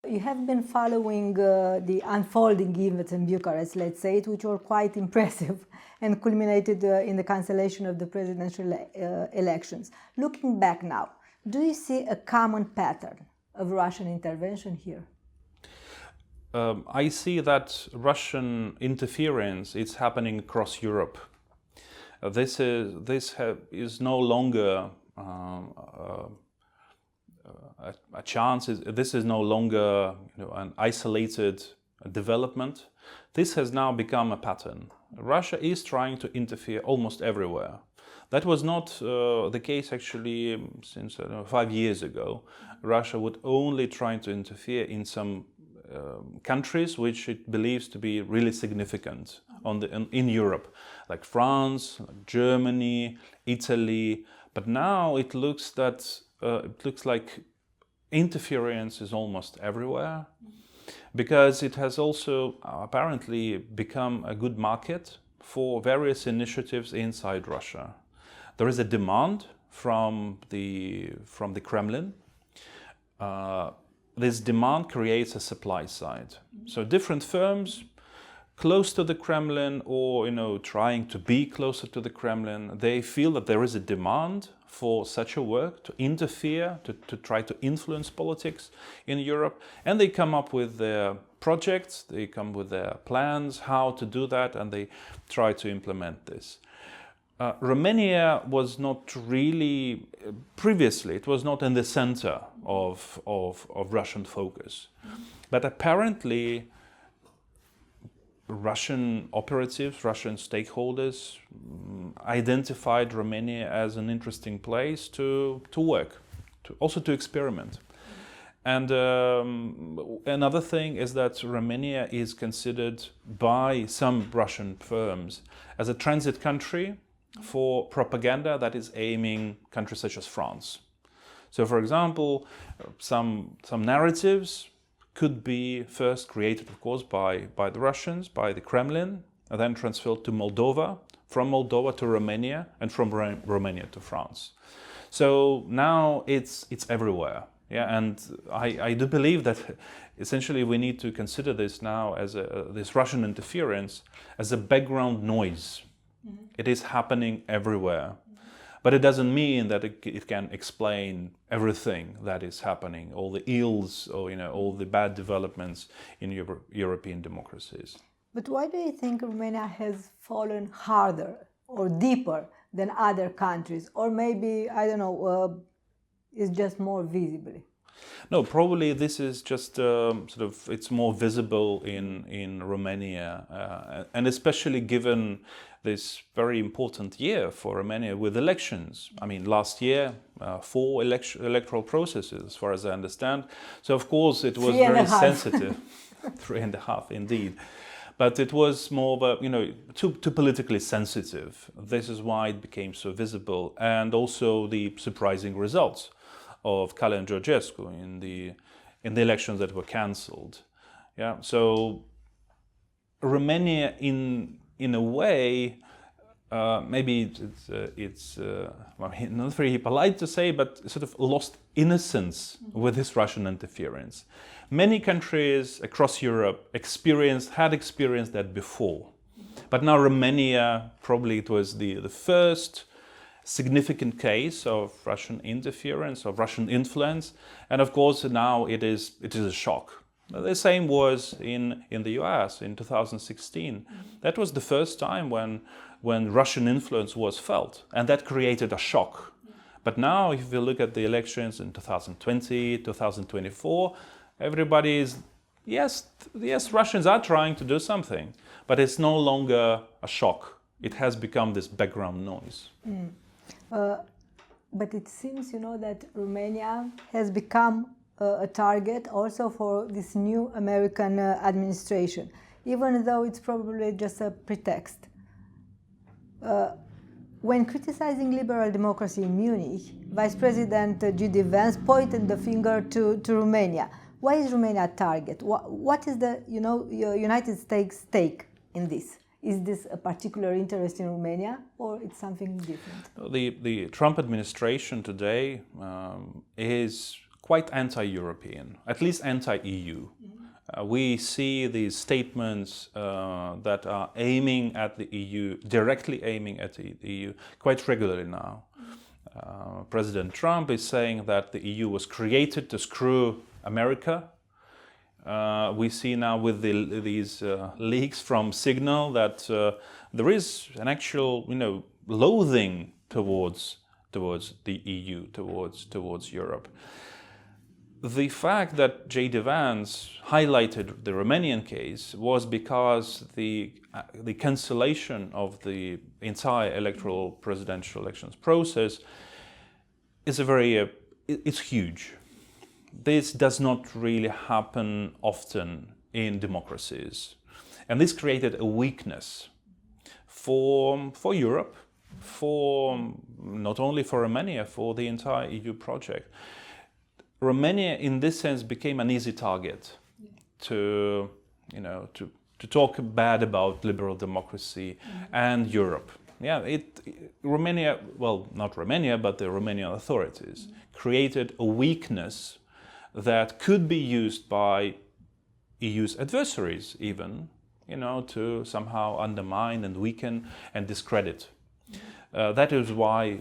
You have been following the unfolding events in Bucharest, let's say it, which were quite impressive and culminated in the cancellation of the presidential elections. Looking back now, do you see a common pattern of Russian intervention here? I see that Russian interference is happening across Europe. This is no longer a chance. This is no longer an isolated development. This has now become a pattern. Russia is trying to interfere almost everywhere. That was not the case actually since 5 years ago. Russia would only try to interfere in some countries which it believes to be really significant in Europe, like France, like Germany, Italy. But now it looks like interference is almost everywhere, because it has also apparently become a good market for various initiatives inside Russia. There is a demand from the Kremlin. This demand creates a supply side. So different firms close to the Kremlin, or trying to be closer to the Kremlin, they feel that there is a demand for such a work, to interfere, to try to influence politics in Europe, and they come up with their projects, they come with their plans how to do that, and they try to implement this. Romania was not really, previously, it was not in the center of Russian focus. But apparently, Russian operatives, Russian stakeholders identified Romania as an interesting place to work, also to experiment. And another thing is that Romania is considered by some Russian firms as a transit country for propaganda that is aiming countries such as France. So, for example, some narratives could be first created, of course, by the Russians, by the Kremlin, and then transferred to Moldova, from Moldova to Romania, and from Romania to France. So now it's everywhere. Yeah, and I do believe that essentially we need to consider this now as this Russian interference as a background noise. Mm-hmm. It is happening everywhere. But it doesn't mean that it can explain everything that is happening, all the ills or all the bad developments in European democracies. But why do you think Romania has fallen harder or deeper than other countries? Or maybe, I don't know, is just more visible? No, probably this is just it's more visible in Romania, and especially given this very important year for Romania with elections. I mean, last year, 4 electoral processes, as far as I understand. So, of course, it was very sensitive. 3.5, indeed. But it was more of a, too politically sensitive. This is why it became so visible. And also the surprising results of Cale and Georgescu in the elections that were cancelled. Yeah, so Romania, in a way, maybe it's not very polite to say, but sort of lost innocence with this Russian interference. Many countries across Europe had experienced that before, but now Romania, probably it was the first significant case of Russian interference, of Russian influence, and of course now it is a shock. The same was in the US in 2016. That was the first time when Russian influence was felt, and that created a shock. But now, if you look at the elections in 2020, 2024, everybody is, yes, Russians are trying to do something, but it's no longer a shock. It has become this background noise. But it seems, that Romania has become a target also for this new American administration, even though it's probably just a pretext. When criticizing liberal democracy in Munich, Vice President G.D. Vance pointed the finger to Romania. Why is Romania a target? What is the United States stake in this? Is this a particular interest in Romania, or it's something different? The Trump administration today is quite anti-European, at least anti-EU. We see these statements that are aiming at the EU, directly aiming at the EU, quite regularly now. President Trump is saying that the EU was created to screw America. We see now with these leaks from Signal that there is an actual, loathing towards the EU, towards Europe. The fact that J.D. Vance highlighted the Romanian case was because the cancellation of the entire electoral presidential elections process is it's huge. This does not really happen often in democracies, and this created a weakness for Europe, for not only for Romania, for the entire EU project. Romania, in this sense, became an easy target to talk bad about liberal democracy and Europe. Yeah, Romania, well, not Romania, but the Romanian authorities created a weakness that could be used by EU's adversaries, even, to somehow undermine and weaken and discredit. That is why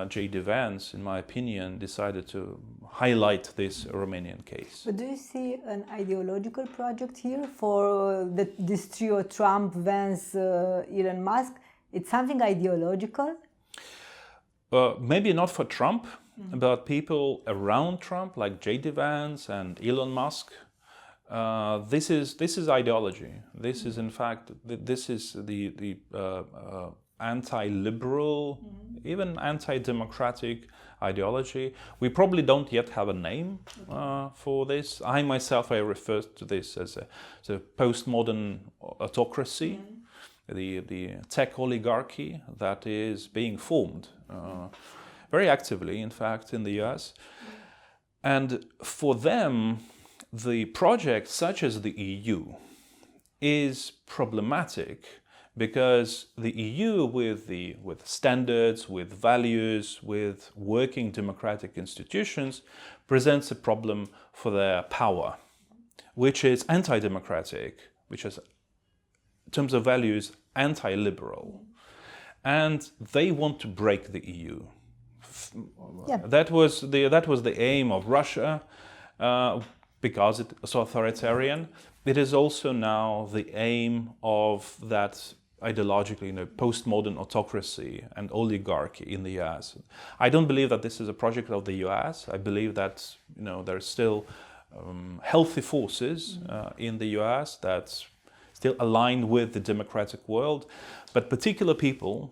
J.D. Vance, in my opinion, decided to highlight this Romanian case. But do you see an ideological project here for this trio, Trump, Vance, Elon Musk? It's something ideological? Maybe not for Trump, but people around Trump, like J.D. Vance and Elon Musk. This is ideology. This is, in fact, this is the anti-liberal, even anti-democratic ideology. We probably don't yet have a name for this. I myself, I refer to this as a postmodern autocracy, the tech oligarchy that is being formed very actively, in fact, in the US. And for them, the project such as the EU is problematic because the EU, with standards, with values, with working democratic institutions, presents a problem for their power, which is anti-democratic, which is, in terms of values, anti-liberal. And they want to break the EU. Yeah. That was the aim of Russia, because it's authoritarian. It is also now the aim of that ideologically, postmodern autocracy and oligarchy in the US. I don't believe that this is a project of the US. I believe that there are still healthy forces in the US that still align with the democratic world, but particular people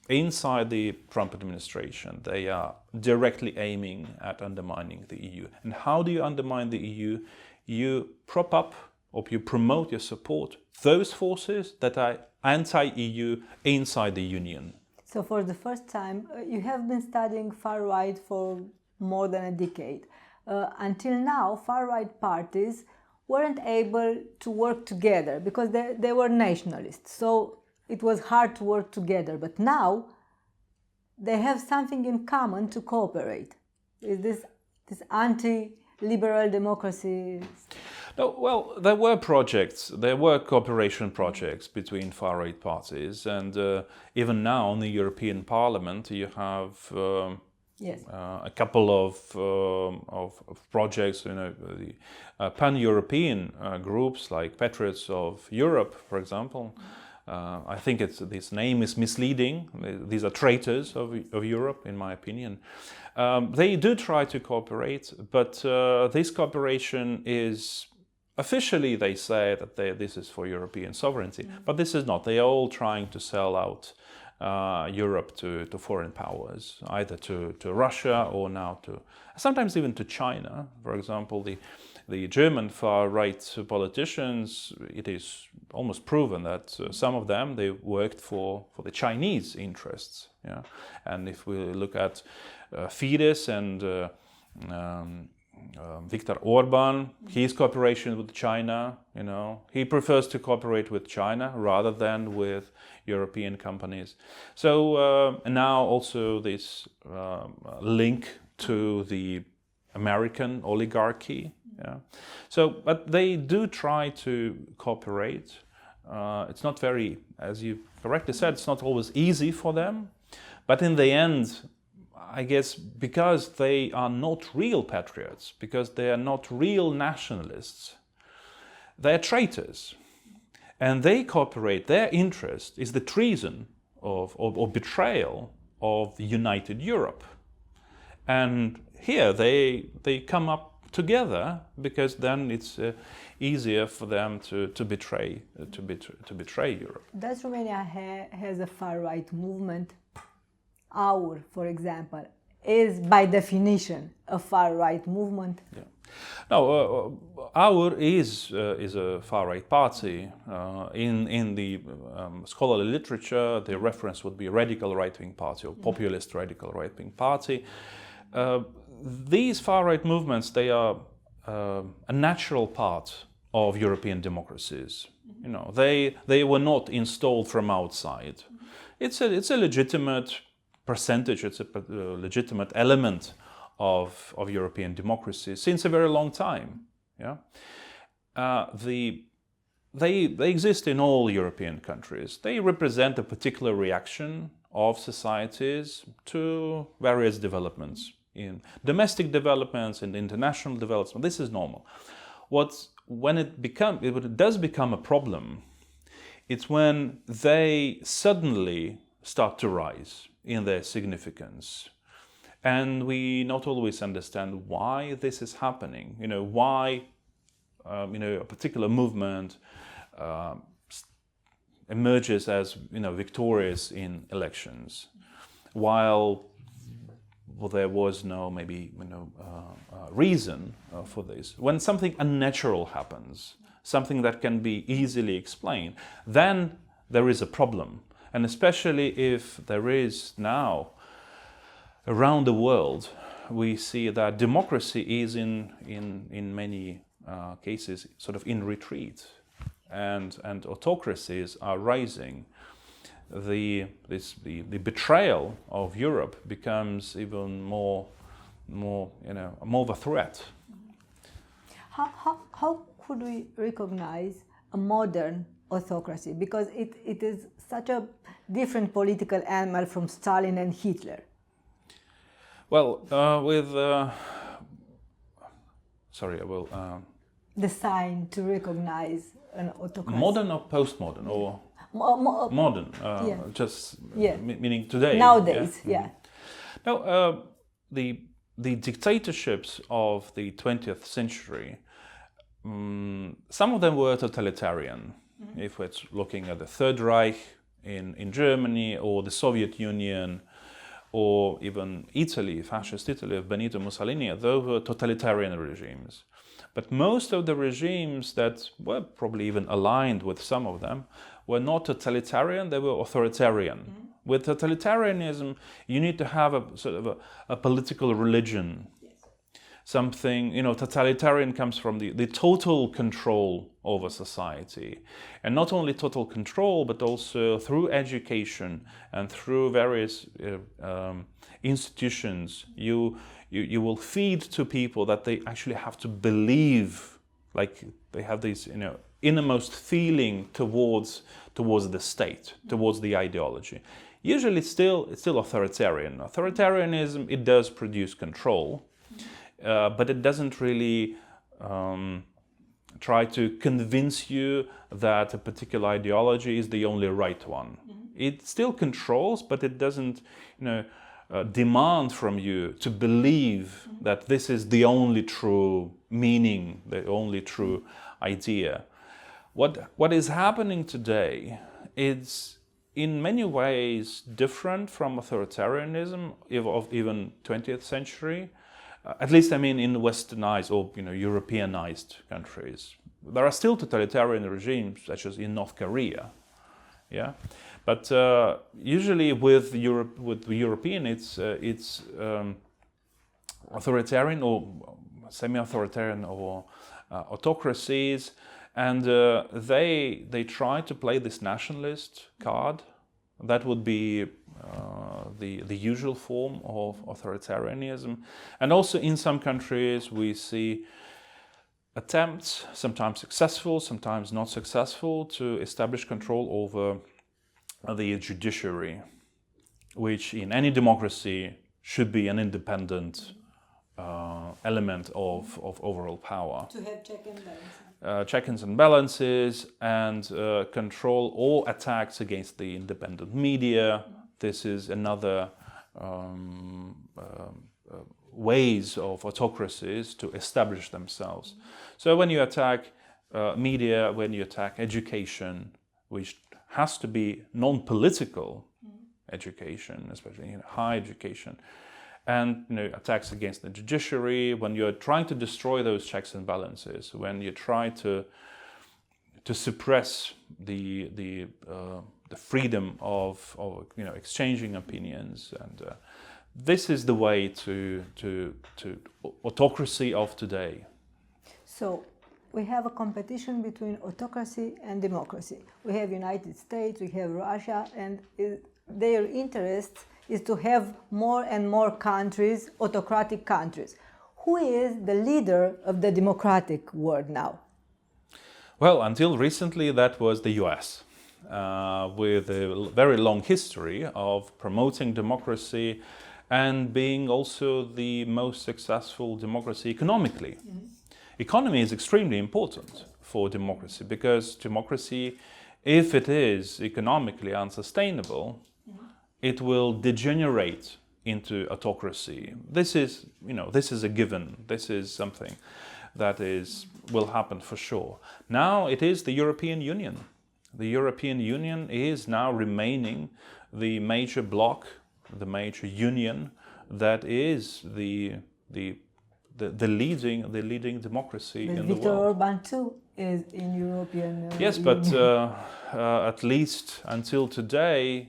inside the Trump administration, they are directly aiming at undermining the EU. And how do you undermine the EU? You prop up or you promote, you support those forces that are anti-EU inside the Union. So for the first time, you have been studying far-right for more than a decade. Until now, far-right parties weren't able to work together because they were nationalists. So it was hard to work together. But now they have something in common to cooperate. Is this anti-liberal democracy? No, well, there were cooperation projects between far-right parties, and even now in the European Parliament you have a couple of projects, the pan-European groups like Patriots of Europe, for example. I think this name is misleading. These are traitors of Europe, in my opinion. They do try to cooperate, but this cooperation is officially, they say that this is for European sovereignty, but this is not. They are all trying to sell out Europe to foreign powers, either to Russia or now sometimes even to China. For example, the German far-right politicians, it is almost proven that some of them, they worked for the Chinese interests. Yeah? And if we look at Fidesz and Viktor Orban, his cooperation with China, he prefers to cooperate with China rather than with European companies. So now also this link to the American oligarchy. Yeah. So, but they do try to cooperate. It's not very, as you correctly said, it's not always easy for them. But in the end, I guess because they are not real patriots, because they are not real nationalists, they are traitors. And they cooperate, their interest is the treason of, or betrayal of the united Europe. And here they come up together because then it's easier for them to betray Europe. Does Romania has a far-right movement? Our, for example, is by definition a far-right movement. Yeah. No, our is a far-right party. In the scholarly literature, the reference would be radical right-wing party or populist radical right-wing party. These far-right movements, they are a natural part of European democracies. You know, they were not installed from outside. It's a legitimate percentage, it's a legitimate element of European democracy since a very long time. Yeah, they exist in all European countries. They represent a particular reaction of societies to various developments, in domestic developments and international developments. This is normal. When it does become a problem, it's when they suddenly start to rise in their significance. And we not always understand why this is happening. You know, why a particular movement emerges as victorious in elections, while there was no reason for this. When something unnatural happens, something that can be easily explained, then there is a problem. And especially if there is now, around the world, we see that democracy is in many cases sort of in retreat, and autocracies are rising. The betrayal of Europe becomes even more of a threat. How could we recognize a modern autocracy? Because it is such a different political animal from Stalin and Hitler. Well, sorry, I will. The sign to recognize an autocracy. Modern or postmodern or modern? Meaning today. Nowadays, yeah. Now, the dictatorships of the 20th century, some of them were totalitarian. Mm-hmm. If we're looking at the Third Reich in Germany, or the Soviet Union, or even Italy, fascist Italy of Benito Mussolini, those were totalitarian regimes. But most of the regimes that were probably even aligned with some of them were not totalitarian, they were authoritarian. Mm-hmm. With totalitarianism, you need to have a sort of a political religion. Yes. Something, totalitarian comes from the total control over society. And not only total control, but also through education and through various institutions, you will feed to people that they actually have to believe, like they have this, innermost feeling towards the state, towards the ideology. Usually it's still authoritarian. Authoritarianism, it does produce control, but it doesn't really try to convince you that a particular ideology is the only right one. Mm-hmm. It still controls, but it doesn't, demand from you to believe that this is the only true meaning, the only true idea. What is happening today is in many ways different from authoritarianism of even 20th century, at least in westernized or Europeanized countries. There are still totalitarian regimes, such as in North Korea, yeah. But usually with European, it's authoritarian or semi-authoritarian or autocracies, and they try to play this nationalist card. That would be the usual form of authoritarianism. And also in some countries we see attempts, sometimes successful, sometimes not successful, to establish control over the judiciary, which in any democracy should be an independent element of overall power. To have check and balance. Check and balances and control all attacks against the independent media. This is another ways of autocracies to establish themselves. So when you attack media, when you attack education, which has to be non-political education, especially high education, and attacks against the judiciary, when you're trying to destroy those checks and balances, when you try to suppress the freedom of exchanging opinions, and this is the way to autocracy of today. So we have a competition between autocracy and democracy. We have United States, we have Russia, and their interest is to have more and more countries, autocratic countries. Who is the leader of the democratic world now? Well, until recently that was the US, with a very long history of promoting democracy and being also the most successful democracy economically. Mm-hmm. Economy is extremely important for democracy, because democracy, if it is economically unsustainable, it will degenerate into autocracy. This is a given. This is something that will happen for sure. Now it is the European Union. The European Union is now remaining the major bloc, the major union that is the leading democracy in the world. Viktor Orban too is in European Yes, Union. but at least until today,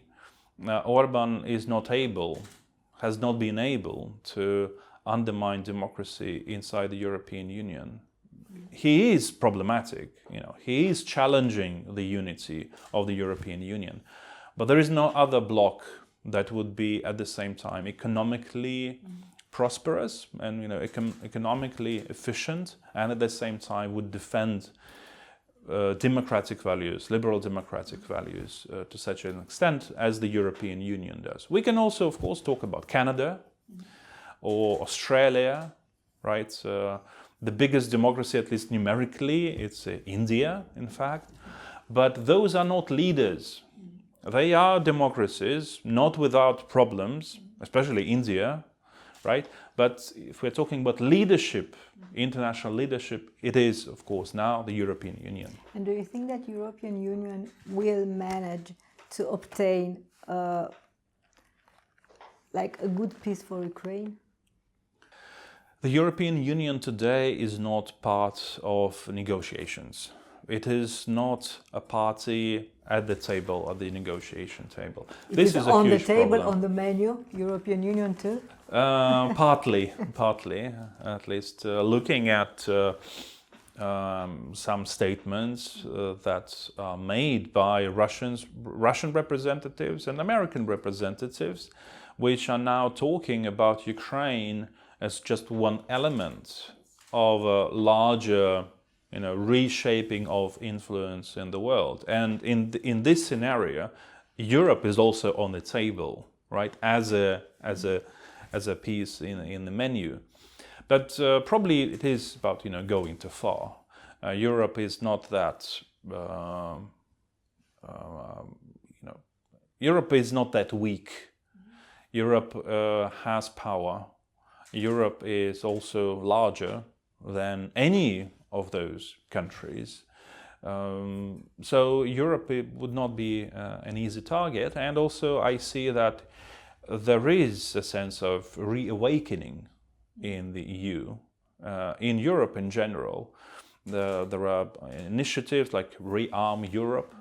Orban has not been able to undermine democracy inside the European Union. He is problematic, he is challenging the unity of the European Union. But there is no other bloc that would be at the same time economically prosperous and economically efficient, and at the same time would defend democratic values, liberal democratic values, to such an extent as the European Union does. We can also, of course, talk about Canada or Australia, right? The biggest democracy, at least numerically, it's India, in fact. But those are not leaders. They are democracies, not without problems, especially India, right? But if we're talking about leadership, international leadership, it is, of course, now the European Union. And do you think that European Union will manage to obtain a good peace for Ukraine? The European Union today is not part of negotiations. It is not a party at the table, at the negotiation table. This is on the table, on the menu, European Union too? Partly, at least. Looking at some statements that are made by Russian representatives and American representatives, which are now talking about Ukraine as just one element of a larger reshaping of influence in the world. And in this scenario, Europe is also on the table, right, as a piece in the menu. But probably it is about going too far. Europe is not that. Europe is not that weak. Europe has power. Europe is also larger than any of those countries. So Europe would not be an easy target. And also I see that there is a sense of reawakening in the EU, in Europe in general. There are initiatives like Rearm Europe.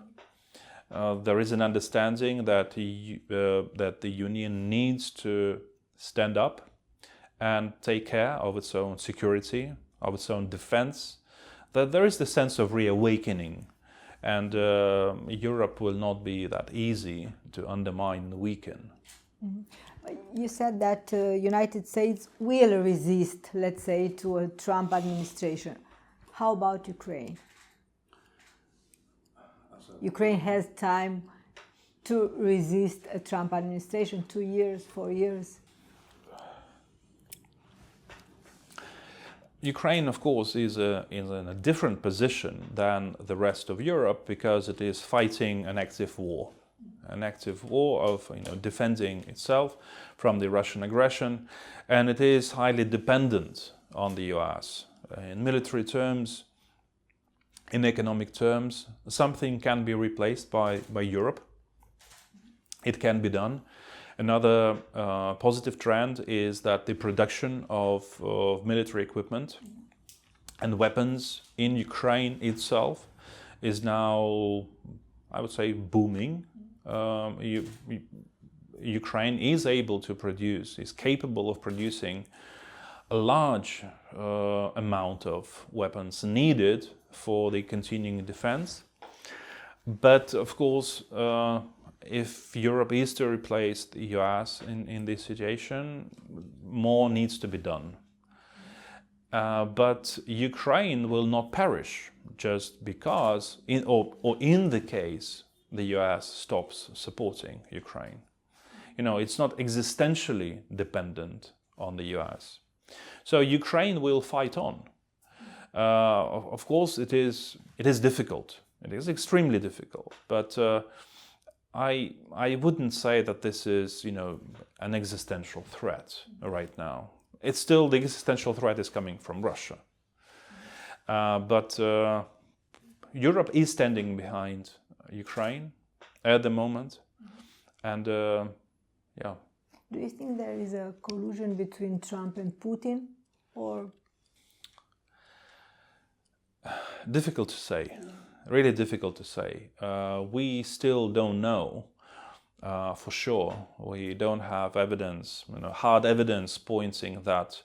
There is an understanding that the Union needs to stand up and take care of its own security, of its own defense. That there is the sense of reawakening, and Europe will not be that easy to undermine and weaken. You said that United States will resist, let's say, to a Trump administration. How about Ukraine? Ukraine has time to resist a Trump administration, 2 years, 4 years. Ukraine, of course, is in a different position than the rest of Europe because it is fighting an active war of defending itself from the Russian aggression, and it is highly dependent on the US. In military terms, in economic terms, something can be replaced by Europe. It can be done. Another positive trend is that the production of military equipment and weapons in Ukraine itself is now, I would say, booming. Ukraine is able to produce, is capable of producing a large amount of weapons needed for the continuing defense. But of course, if Europe is to replace the US in this situation, more needs to be done. But Ukraine will not perish just because, in the case the US stops supporting Ukraine. It's not existentially dependent on the US. So Ukraine will fight on. Of course, it is difficult. It is extremely difficult. But I wouldn't say that this is, an existential threat right now. It's still, the existential threat is coming from Russia. But Europe is standing behind Ukraine at the moment. And yeah. Do you think there is a collusion between Trump and Putin, or? Difficult to say. Really difficult to say. We still don't know for sure. We don't have evidence, hard evidence pointing that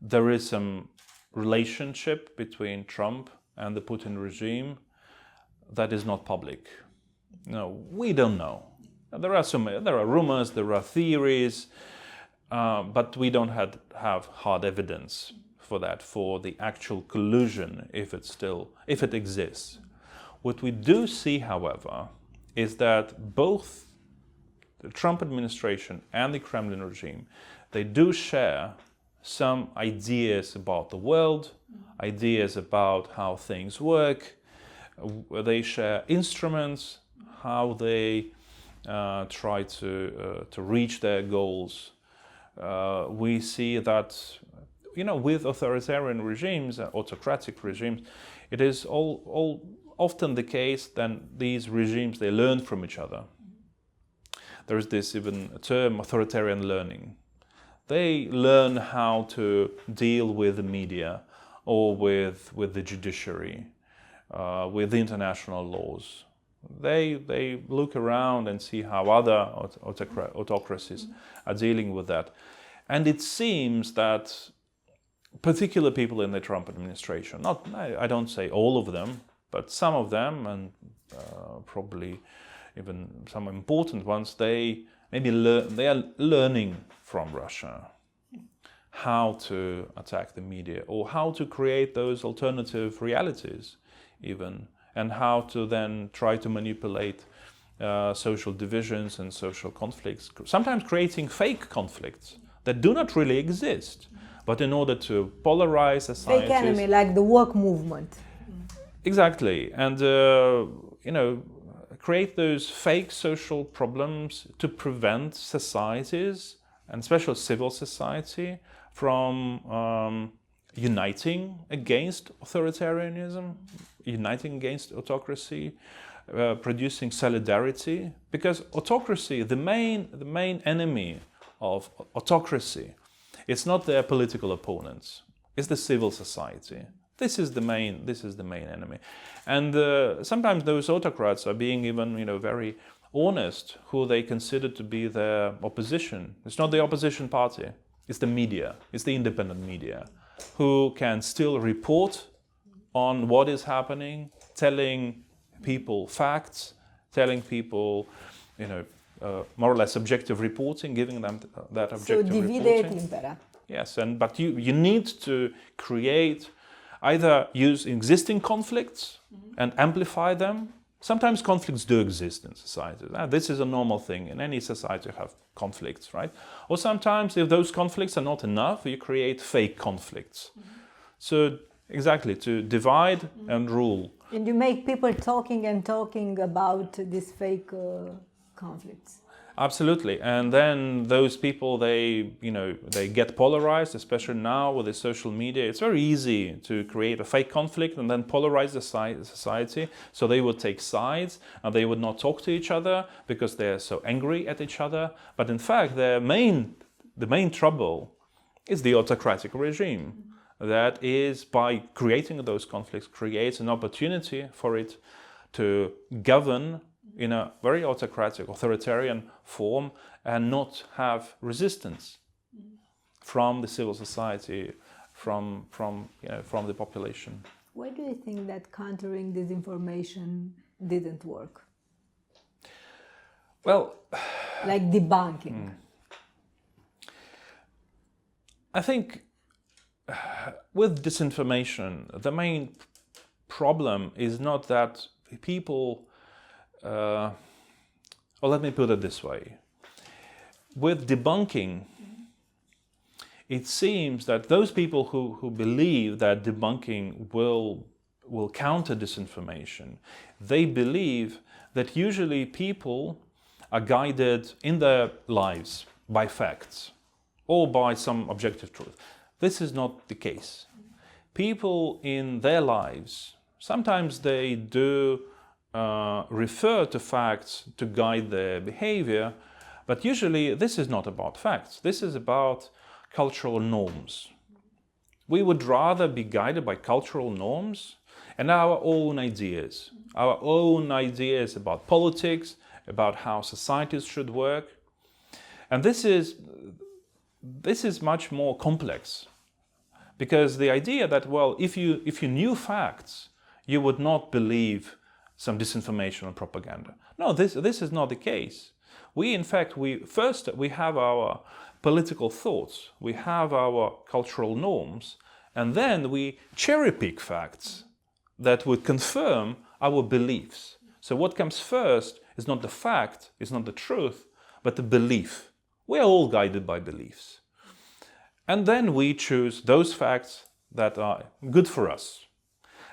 there is some relationship between Trump and the Putin regime that is not public. We don't know. There are rumors, there are theories, but we don't have hard evidence for that, for the actual collusion, if it exists. What we do see, however, is that both the Trump administration and the Kremlin regime, they do share some ideas about the world, ideas about how things work. They share instruments, how they try to reach their goals. We see that, with authoritarian regimes, autocratic regimes, it is all often the case that these regimes, they learn from each other. There is this even term, authoritarian learning. They learn how to deal with the media or with the judiciary, with the international laws. They look around and see how other autocracies are dealing with that. And it seems that particular people in the Trump administration, I don't say all of them, but some of them, and probably even some important ones, they are learning from Russia how to attack the media or how to create those alternative realities even, and how to then try to manipulate social divisions and social conflicts, sometimes creating fake conflicts that do not really exist, but in order to polarize societies. Fake enemy, like the woke movement. Exactly, and create those fake social problems to prevent societies, and especially civil society, from uniting against authoritarianism, uniting against autocracy, producing solidarity. Because autocracy, the main enemy of autocracy, it's not their political opponents, it's the civil society. This is the main enemy, and sometimes those autocrats are being even, very honest who they consider to be their opposition. It's not the opposition party; it's the media, it's the independent media, who can still report on what is happening, telling people facts, telling people, more or less objective reporting, giving them that objective So divide reporting. et impera. Yes, but you need to create, either use existing conflicts and amplify them. Sometimes conflicts do exist in societies. This is a normal thing. In any society you have conflicts, right? Or sometimes if those conflicts are not enough, you create fake conflicts. So exactly, to divide and rule. And you make people talking about these fake conflicts. Absolutely, and then those people, they get polarized, especially now with the social media. It's very easy to create a fake conflict and then polarize the society. So they would take sides and they would not talk to each other because they're so angry at each other. But in fact, the main trouble is the autocratic regime. That is, by creating those conflicts, creates an opportunity for it to govern in a very autocratic, authoritarian form and not have resistance from the civil society, from the population. Why do you think that countering disinformation didn't work? Well, like debunking. I think with disinformation, the main problem is not that people, or let me put it this way. With debunking, it seems that those people who believe that debunking will counter disinformation, they believe that usually people are guided in their lives by facts or by some objective truth. This is not the case. People in their lives, sometimes they do refer to facts to guide their behavior, but usually this is not about facts. This is about cultural norms. We would rather be guided by cultural norms and our own ideas about politics, about how societies should work. And this is much more complex, because the idea that, well, if you knew facts, you would not believe some disinformation or propaganda. No, this is not the case. We have our political thoughts, we have our cultural norms, and then we cherry pick facts that would confirm our beliefs. So what comes first is not the fact, is not the truth, but the belief. We are all guided by beliefs. And then we choose those facts that are good for us.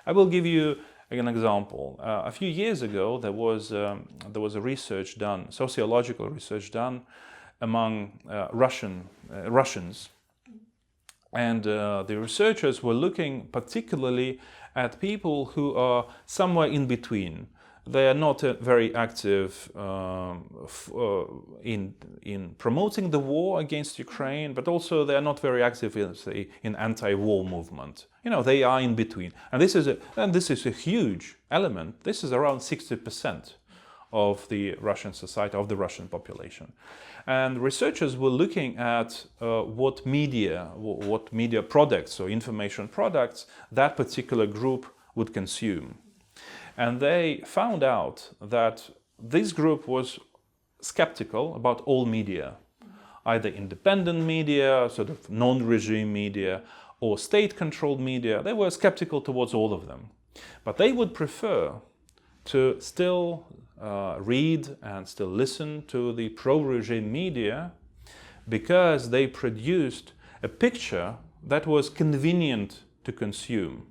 I will give you an example. A few years ago, there was a research done, sociological research done among Russians. And the researchers were looking particularly at people who are somewhere in between. They are not very active in promoting the war against Ukraine, but also they are not very active in anti-war movement. They are in between, and this is a huge element. This is around 60% of the Russian society, of the Russian population. And researchers were looking at what media products or information products that particular group would consume. And they found out that this group was skeptical about all media, either independent media, sort of non-regime media, or state-controlled media. They were skeptical towards all of them. But they would prefer to still read and still listen to the pro-regime media because they produced a picture that was convenient to consume.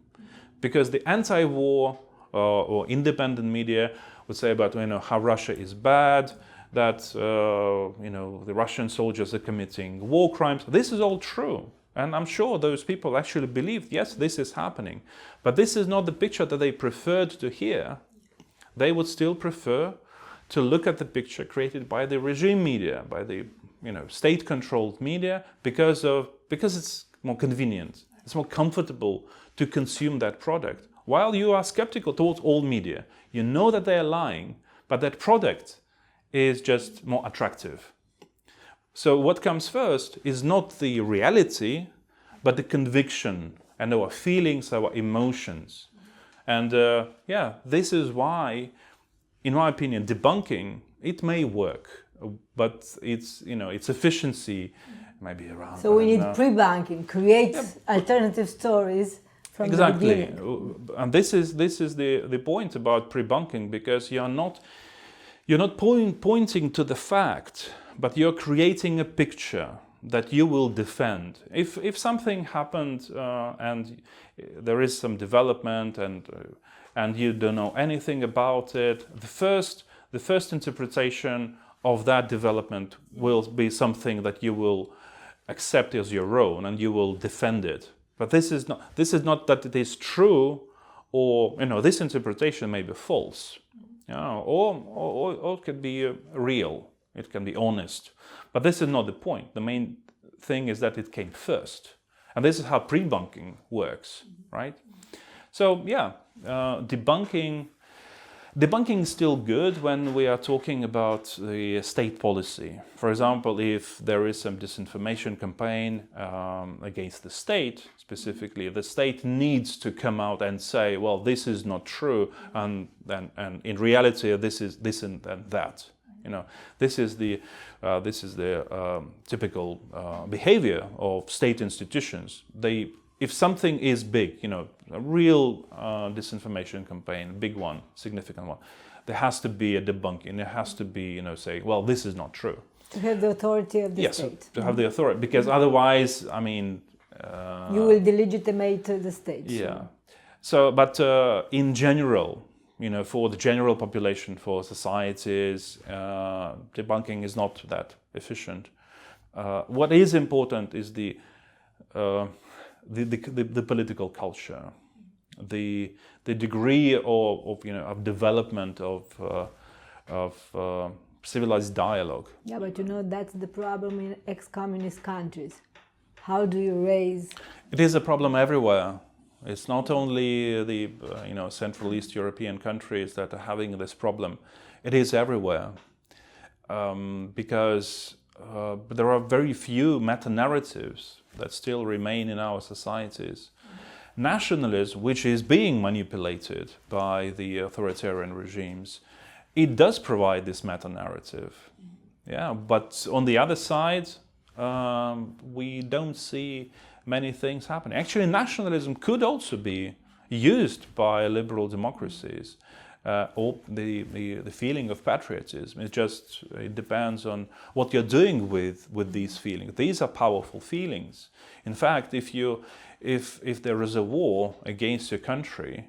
Because the anti-war or independent media would say about how Russia is bad, that the Russian soldiers are committing war crimes. This is all true, and I'm sure those people actually believed, yes, this is happening. But this is not the picture that they preferred to hear. They would still prefer to look at the picture created by the regime media, by the state-controlled media, because it's more convenient, it's more comfortable to consume that product. While you are skeptical towards all media, you know that they are lying, but that product is just more attractive. So what comes first is not the reality, but the conviction and our feelings, our emotions. And this is why, in my opinion, debunking, it may work. but its efficiency maybe around. So we need pre-bunking, create alternative stories from the beginning. And this is the point about pre-bunking, because you're not pointing to the fact, but you're creating a picture that you will defend. If something happened and there is some development and you don't know anything about it, the first interpretation of that development will be something that you will accept as your own and you will defend it. But this is not that it is true, or this interpretation may be false, or it could be real. It can be honest. But this is not the point. The main thing is that it came first. And this is how pre-bunking works, right? So debunking is still good when we are talking about the state policy. For example, if there is some disinformation campaign against the state, specifically, the state needs to come out and say, well, this is not true, and in reality, this is this and that. This is the typical behavior of state institutions. If something is big, a real disinformation campaign, a big one, significant one, there has to be a debunking. There has to be, say, well, this is not true. To have the authority of the state. Yes, to have the authority, because otherwise, you will delegitimate the state. Yeah. So, but in general, for the general population, for societies, debunking is not that efficient. What is important is the political culture, the degree of development of civilized dialogue. Yeah, but that's the problem in ex-communist countries. How do you raise? It is a problem everywhere. It's not only the Central East European countries that are having this problem. It is everywhere, because there are very few meta-narratives that still remain in our societies. Nationalism, which is being manipulated by the authoritarian regimes, it does provide this meta-narrative. Yeah, but on the other side, we don't see many things happening. Actually, nationalism could also be used by liberal democracies, or the feeling of patriotism. It depends on what you're doing with these feelings. These are powerful feelings. In fact, if there is a war against your country,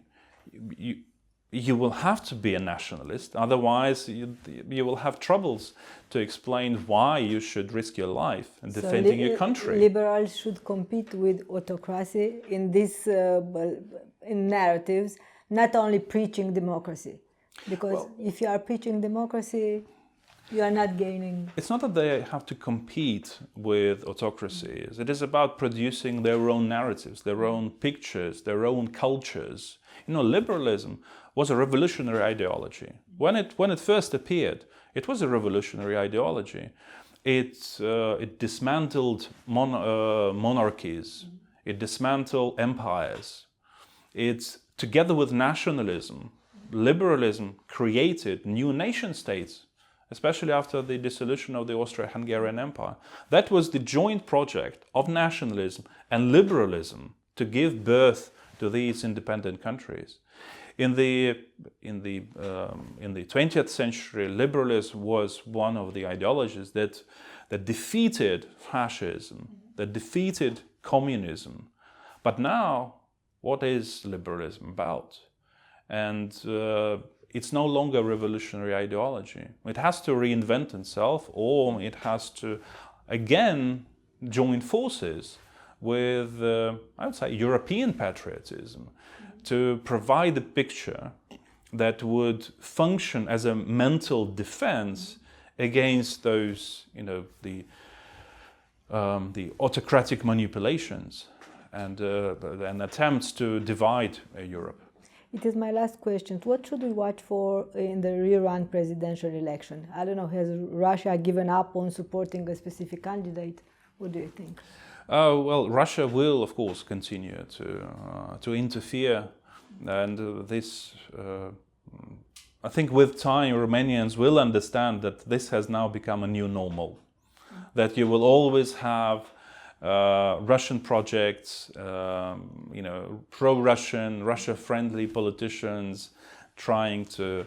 you will have to be a nationalist. Otherwise, you will have troubles to explain why you should risk your life in defending your country. Liberals should compete with autocracy in this in narratives, not only preaching democracy. Because if you are preaching democracy, you are not gaining. It's not that they have to compete with autocracies. It is about producing their own narratives, their own pictures, their own cultures. Liberalism was a revolutionary ideology. When it first appeared, it was a revolutionary ideology. It dismantled monarchies. It dismantled empires. Together with nationalism, liberalism created new nation states, especially after the dissolution of the Austro-Hungarian Empire. That was the joint project of nationalism and liberalism to give birth to these independent countries. In the 20th century, liberalism was one of the ideologies that defeated fascism, that defeated communism. But now, what is liberalism about? And it's no longer a revolutionary ideology. It has to reinvent itself, or it has to again join forces with, I would say, European patriotism, to provide a picture that would function as a mental defense against those, the autocratic manipulations and attempts to divide Europe. It is my last question. What should we watch for in the rerun presidential election? I don't know, has Russia given up on supporting a specific candidate? What do you think? Well, Russia will, of course, continue to interfere, and this I think with time Romanians will understand that this has now become a new normal. That you will always have Russian projects, pro-Russian, Russia-friendly politicians trying to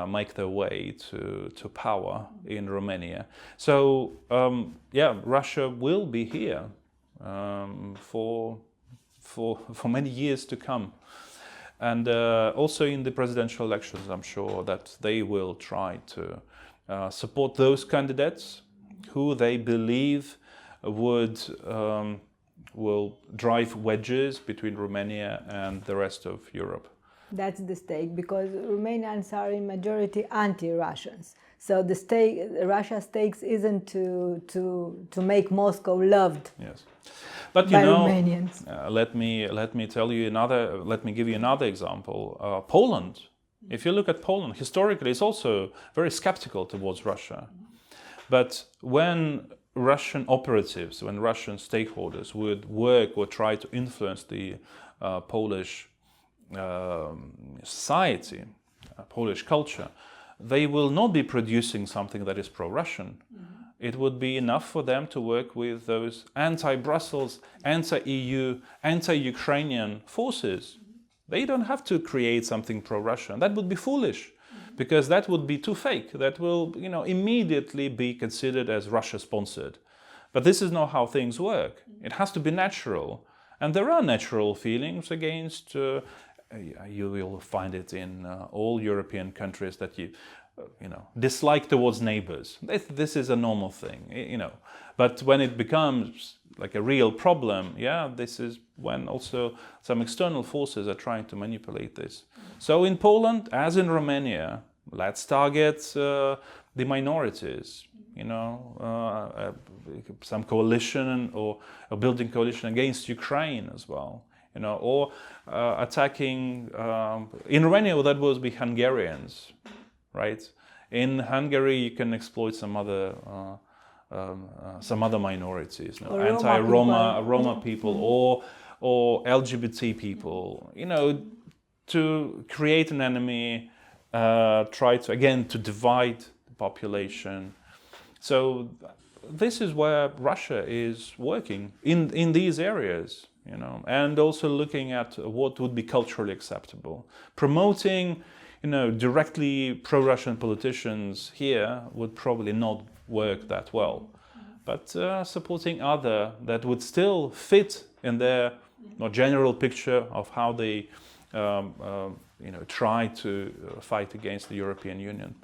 make their way to power in Romania. So, Russia will be here for many years to come. And also in the presidential elections, I'm sure that they will try to support those candidates who they believe will drive wedges between Romania and the rest of Europe. That's the stake, because Romanians are in majority anti-Russians. So Russia's stakes isn't to make Moscow loved. Yes, but by Romanians. Let me give you another example. Poland. If you look at Poland, historically, it's also very skeptical towards Russia. But when Russian operatives, when Russian stakeholders would work or try to influence the Polish society, Polish culture, they will not be producing something that is pro-Russian. It would be enough for them to work with those anti-Brussels, anti-EU, anti-Ukrainian forces. They don't have to create something pro-Russian. That would be foolish, because that would be too fake. That will, immediately be considered as Russia-sponsored. But this is not how things work. It has to be natural. And there are natural feelings against, you will find it in all European countries, that you dislike towards neighbors. This is a normal thing, But when it becomes like a real problem, this is when also some external forces are trying to manipulate this. So in Poland, as in Romania, let's target the minorities, some coalition or building coalition against Ukraine as well, or attacking, in Romania that would be Hungarians, right? In Hungary you can exploit some other minorities, Roma people, or LGBT people, to create an enemy, try to divide the population. So this is where Russia is working in these areas, and also looking at what would be culturally acceptable. Promoting, directly pro-Russian politicians here would probably not work that well. But supporting other that would still fit in their general picture of how they try to fight against the European Union.